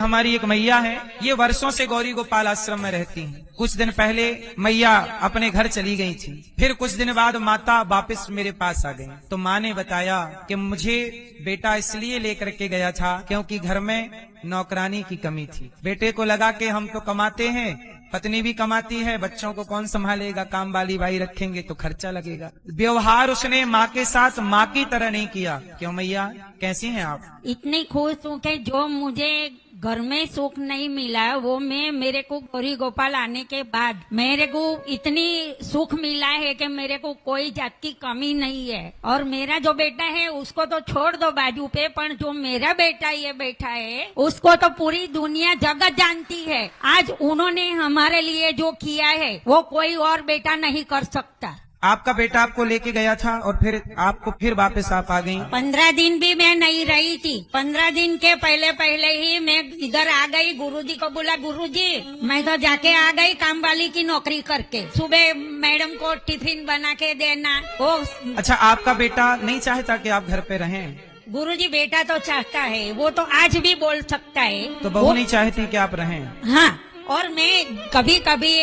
हमारी एक मैया है, ये वर्षों से गौरी गोपाल आश्रम में रहती हैं। कुछ दिन पहले मैया अपने घर चली गई थी, फिर कुछ दिन बाद माता वापस मेरे पास आ गई। तो माँ ने बताया कि मुझे बेटा इसलिए लेकर के गया था क्योंकि घर में नौकरानी की कमी थी। बेटे को लगा कि हम तो कमाते हैं, पत्नी भी कमाती है, बच्चों को कौन संभालेगा, काम वाली बाई रखेंगे तो खर्चा लगेगा। व्यवहार उसने माँ के साथ माँ की तरह नहीं किया। क्यों मैया, कैसी हैं आप? इतनी खुश हूँ कि जो मुझे घर में सुख नहीं मिला वो मैं मेरे को गौरी गोपाल आने के बाद मेरे को इतनी सुख मिला है कि मेरे को कोई जात की कमी नहीं है। और मेरा जो बेटा है उसको तो छोड़ दो बाजू पे, पर जो मेरा बेटा ये बैठा है उसको तो पूरी दुनिया जगत जानती है। आज उन्होंने हमारे लिए जो किया है वो कोई और बेटा नहीं कर सकता। आपका बेटा आपको लेके गया था और फिर आपको फिर वापस आप आ गई। 15 दिन भी मैं नहीं रही थी। 15 दिन के पहले ही मैं इधर आ गई। गुरुजी को बोला, गुरुजी मैं तो जाके आ गई काम वाली की नौकरी करके। सुबह मैडम को टिफिन बना के देना वो। अच्छा, आपका बेटा नहीं चाहता कि आप घर पे रहें? गुरुजी बेटा तो चाहता है, वो तो आज भी बोल सकता है। तो बहू नहीं चाहती कि आप रहें? हाँ, और मैं कभी कभी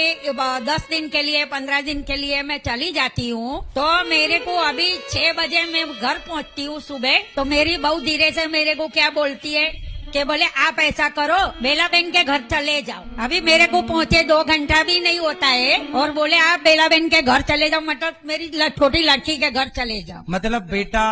10 दिन के लिए 15 दिन के लिए मैं चली जाती हूँ। तो मेरे को अभी 6 बजे मैं घर पहुँचती हूँ सुबह, तो मेरी बहू धीरे से मेरे को क्या बोलती है कि बोले आप ऐसा करो बेला बहन के घर चले जाओ। अभी मेरे को पहुँचे 2 घंटा भी नहीं होता है और बोले आप बेला बहन के घर चले जाओ, मतलब मेरी छोटी लड़की के घर चले जाओ। मतलब बेटा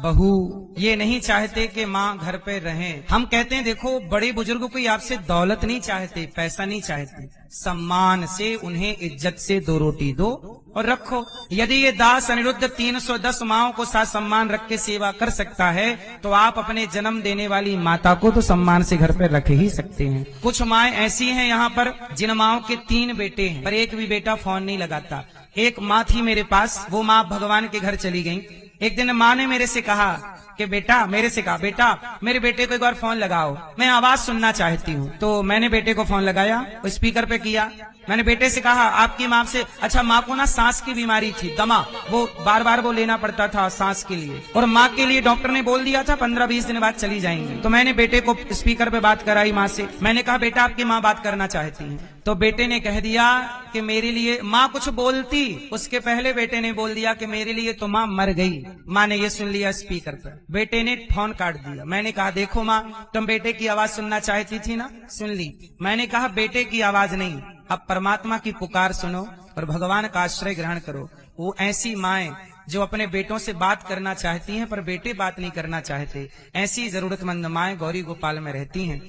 बहू ये नहीं चाहते कि माँ घर पे रहें। हम कहते हैं देखो, बड़े बुजुर्ग कोई आपसे दौलत नहीं चाहते, पैसा नहीं चाहते, सम्मान से उन्हें इज्जत से 2 रोटी दो और रखो। यदि ये दास अनिरुद्ध 310 माओं को साथ सम्मान रख के सेवा कर सकता है तो आप अपने जन्म देने वाली माता को तो सम्मान से घर पे रख ही सकते हैं। कुछ माएं ऐसी हैं यहाँ पर जिन माओं के 3 बेटे हैं पर एक भी बेटा फोन नहीं लगाता। एक माँ थी मेरे पास, वो माँ भगवान के घर चली गई। एक दिन माँ ने मेरे से कहा कि बेटा मेरे बेटे को एक बार फोन लगाओ, मैं आवाज सुनना चाहती हूँ। तो मैंने बेटे को फोन लगाया, स्पीकर पे किया। मैंने बेटे से कहा आपकी माँ से, अच्छा माँ को ना सांस की बीमारी थी, दमा, वो बार बार वो लेना पड़ता था सांस के लिए, और माँ के लिए डॉक्टर ने बोल दिया था 15-20 दिन बाद चली जाएंगी। तो मैंने बेटे को स्पीकर पे बात कराई माँ से। मैंने कहा बेटा आपकी माँ बात करना चाहती है। तो बेटे ने कह दिया कि मेरे लिए माँ कुछ बोलती, उसके पहले बेटे ने बोल दिया कि मेरे लिए तो माँ मर गई। माँ ने ये सुन लिया स्पीकर पर, बेटे ने फोन काट दिया। मैंने कहा देखो माँ, तुम बेटे की आवाज सुनना चाहती थी ना, सुन ली। मैंने कहा बेटे की आवाज नहीं, अब परमात्मा की पुकार सुनो और भगवान का आश्रय ग्रहण करो। वो ऐसी माएं जो अपने बेटों से बात करना चाहती हैं पर बेटे बात नहीं करना चाहते, ऐसी जरूरतमंद माएं गौरी गोपाल में रहती हैं।